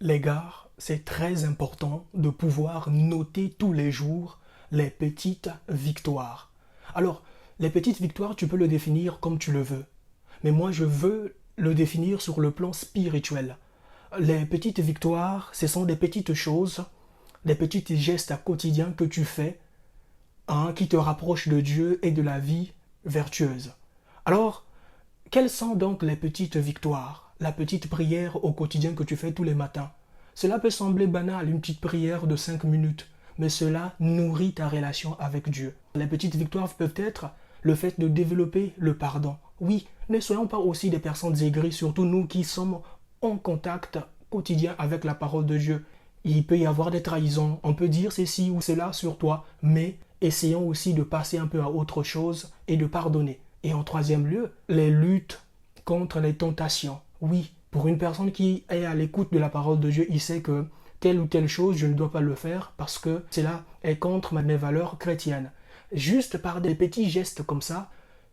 Les gars, c'est très important de pouvoir noter tous les jours les petites victoires. Alors, les petites victoires, tu peux le définir comme tu le veux. Mais moi, je veux le définir sur le plan spirituel. Les petites victoires, ce sont des petites choses, des petits gestes quotidiens que tu fais, qui te rapprochent de Dieu et de la vie vertueuse. Alors, quelles sont donc les petites victoires? La petite prière au quotidien que tu fais tous les matins. Cela peut sembler banal, une petite prière de 5 minutes, mais cela nourrit ta relation avec Dieu. Les petites victoires peuvent être le fait de développer le pardon. Oui, ne soyons pas aussi des personnes aigries, surtout nous qui sommes en contact quotidien avec la parole de Dieu. Il peut y avoir des trahisons, on peut dire ceci ou cela sur toi, mais essayons aussi de passer un peu à autre chose et de pardonner. Et en troisième lieu, les luttes contre les tentations. Oui, pour une personne qui est à l'écoute de la parole de Dieu, il sait que telle ou telle chose, je ne dois pas le faire parce que cela est contre mes valeurs chrétiennes. Juste par des petits gestes comme ça,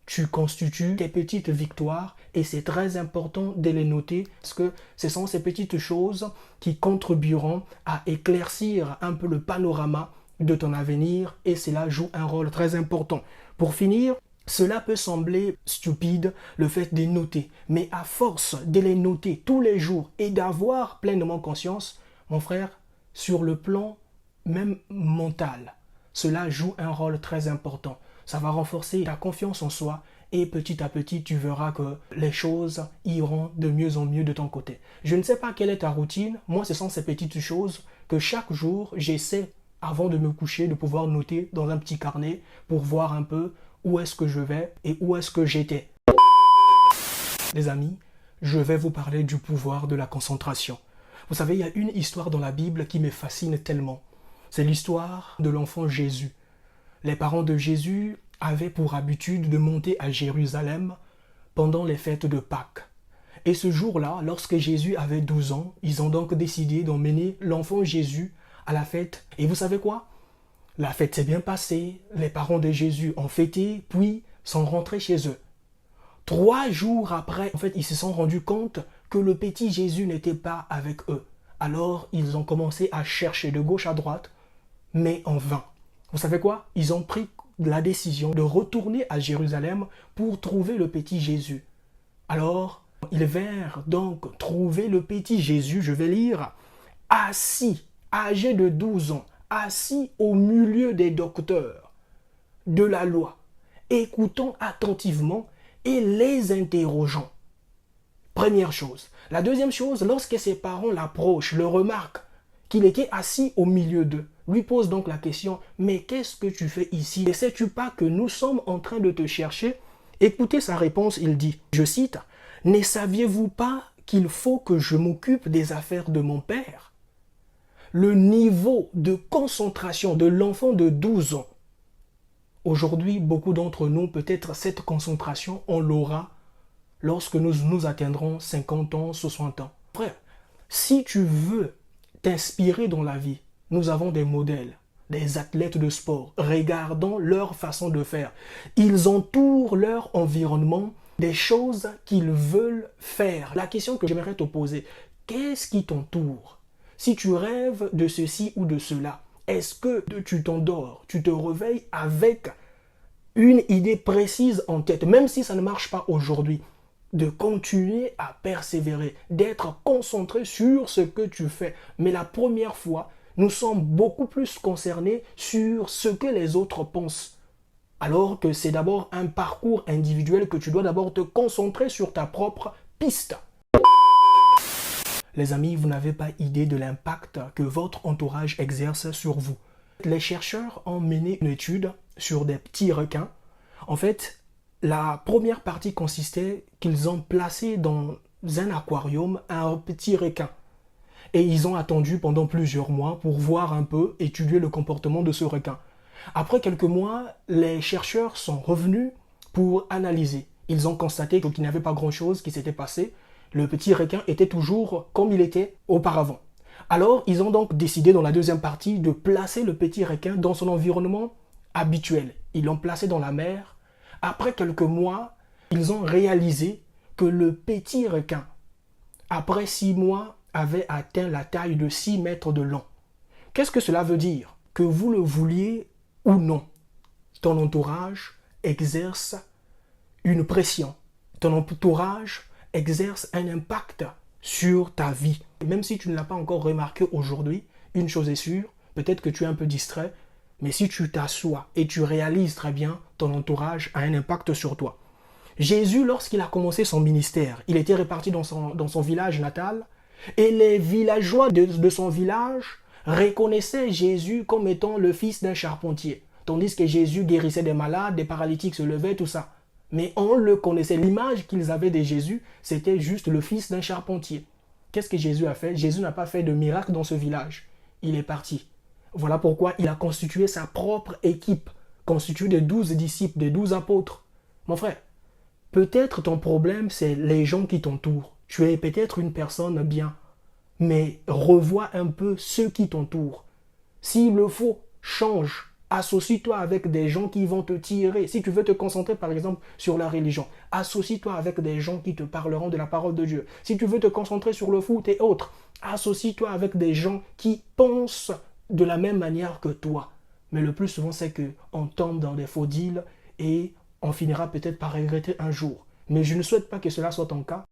tu constitues tes petites victoires et c'est très important de les noter parce que ce sont ces petites choses qui contribueront à éclaircir un peu le panorama de ton avenir et cela joue un rôle très important. Pour finir, cela peut sembler stupide, le fait de noter, mais à force de les noter tous les jours et d'avoir pleinement conscience, mon frère, sur le plan même mental, cela joue un rôle très important. Ça va renforcer ta confiance en soi et petit à petit, tu verras que les choses iront de mieux en mieux de ton côté. Je ne sais pas quelle est ta routine, moi ce sont ces petites choses que chaque jour j'essaie avant de me coucher de pouvoir noter dans un petit carnet pour voir un peu où est-ce que je vais et où est-ce que j'étais. Les amis, je vais vous parler du pouvoir de la concentration. Vous savez, il y a une histoire dans la Bible qui me fascine tellement. C'est l'histoire de l'enfant Jésus. Les parents de Jésus avaient pour habitude de monter à Jérusalem pendant les fêtes de Pâques. Et ce jour-là, lorsque Jésus avait 12 ans, ils ont donc décidé d'emmener l'enfant Jésus à la fête. Et vous savez quoi? La fête s'est bien passée, les parents de Jésus ont fêté, puis sont rentrés chez eux. 3 jours après, en fait, ils se sont rendus compte que le petit Jésus n'était pas avec eux. Alors, ils ont commencé à chercher de gauche à droite, mais en vain. Vous savez quoi? Ils ont pris la décision de retourner à Jérusalem pour trouver le petit Jésus. Alors, ils vinrent donc trouver le petit Jésus, je vais lire, assis, âgé de 12 ans, assis au milieu des docteurs de la loi, écoutant attentivement et les interrogeant. Première chose. La deuxième chose, lorsque ses parents l'approchent, le remarquent qu'il était assis au milieu d'eux, lui pose donc la question, mais qu'est-ce que tu fais ici? Ne sais-tu pas que nous sommes en train de te chercher? Écoutez sa réponse, il dit, je cite, ne saviez-vous pas qu'il faut que je m'occupe des affaires de mon père? Le niveau de concentration de l'enfant de 12 ans. Aujourd'hui, beaucoup d'entre nous, peut-être cette concentration, on l'aura lorsque nous atteindrons 50 ans, 60 ans. Frère, si tu veux t'inspirer dans la vie, nous avons des modèles, des athlètes de sport. Regardons leur façon de faire. Ils entourent leur environnement des choses qu'ils veulent faire. La question que j'aimerais te poser, qu'est-ce qui t'entoure? Si tu rêves de ceci ou de cela, est-ce que tu t'endors, tu te réveilles avec une idée précise en tête, même si ça ne marche pas aujourd'hui, de continuer à persévérer, d'être concentré sur ce que tu fais. Mais la première fois, nous sommes beaucoup plus concernés sur ce que les autres pensent. Alors que c'est d'abord un parcours individuel que tu dois d'abord te concentrer sur ta propre piste. Les amis, vous n'avez pas idée de l'impact que votre entourage exerce sur vous. Les chercheurs ont mené une étude sur des petits requins. En fait, la première partie consistait qu'ils ont placé dans un aquarium un petit requin. Et ils ont attendu pendant plusieurs mois pour voir un peu, étudier le comportement de ce requin. Après quelques mois, les chercheurs sont revenus pour analyser. Ils ont constaté qu'il n'y avait pas grand-chose qui s'était passé. Le petit requin était toujours comme il était auparavant. Alors, ils ont donc décidé dans la deuxième partie de placer le petit requin dans son environnement habituel. Ils l'ont placé dans la mer. Après quelques mois, ils ont réalisé que le petit requin, après 6 mois, avait atteint la taille de 6 mètres de long. Qu'est-ce que cela veut dire? Que vous le vouliez ou non, ton entourage exerce une pression. Ton entourage exerce un impact sur ta vie. Même si tu ne l'as pas encore remarqué aujourd'hui, une chose est sûre, peut-être que tu es un peu distrait, mais si tu t'assois et tu réalises très bien, ton entourage a un impact sur toi. Jésus, lorsqu'il a commencé son ministère, il était réparti dans son village natal et les villageois de son village reconnaissaient Jésus comme étant le fils d'un charpentier. Tandis que Jésus guérissait des malades, des paralytiques se levaient, tout ça. Mais on le connaissait. L'image qu'ils avaient de Jésus, c'était juste le fils d'un charpentier. Qu'est-ce que Jésus a fait? Jésus n'a pas fait de miracle dans ce village. Il est parti. Voilà pourquoi il a constitué sa propre équipe, constituée de 12 disciples, de 12 apôtres. Mon frère, peut-être ton problème, c'est les gens qui t'entourent. Tu es peut-être une personne bien, mais revois un peu ceux qui t'entourent. S'il le faut, change. Associe-toi avec des gens qui vont te tirer. Si tu veux te concentrer par exemple sur la religion, associe-toi avec des gens qui te parleront de la parole de Dieu. Si tu veux te concentrer sur le foot et autres, associe-toi avec des gens qui pensent de la même manière que toi. Mais le plus souvent, c'est qu'on tombe dans des faux deals et on finira peut-être par regretter un jour. Mais je ne souhaite pas que cela soit ton cas.